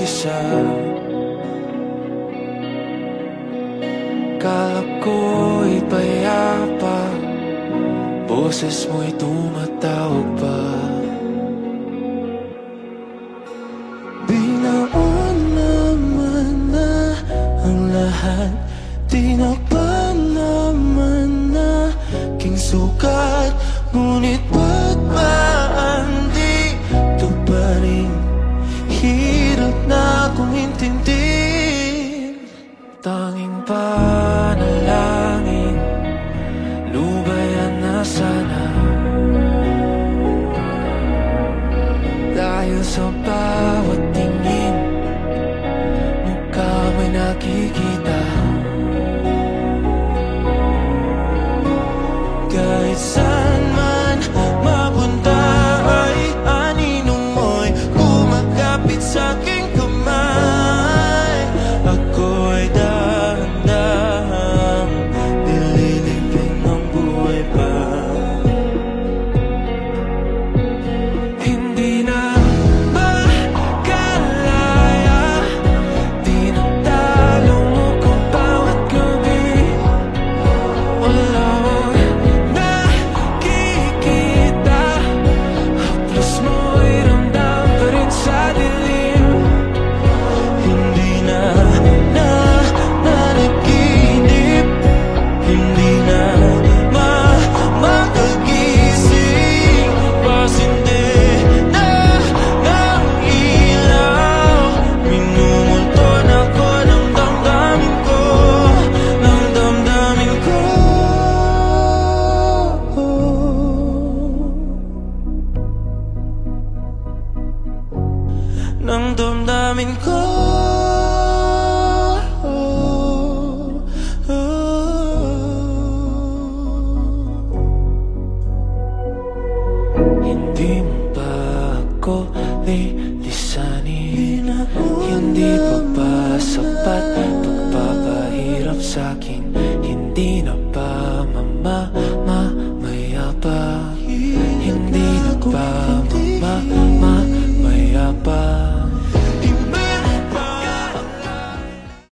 mag-isa. Kala ko'y payapa, boses mo'y tumatawag pa. Binaon naman na ang lahat, di na ba naman na king sukat? Ngunit ba't ba andito pa rin? Hirap na kong intindihin. Tanging panalangin, lubayan na sana. Dahil sa bawat tingin, mukha mo'y nakikita. Kahit saan man mapunta ay anino mo'y kumakapit sa'king kamay. Ako'y dahan-dahang nililibing ang buhay pa. Hindi na makalaya, tinatalo mo ko bawat gabi. Wala ng damdamin ko. Hindi mo ba ako lilisanin? Hindi pa ba sapat pagpapahirap sa'kin?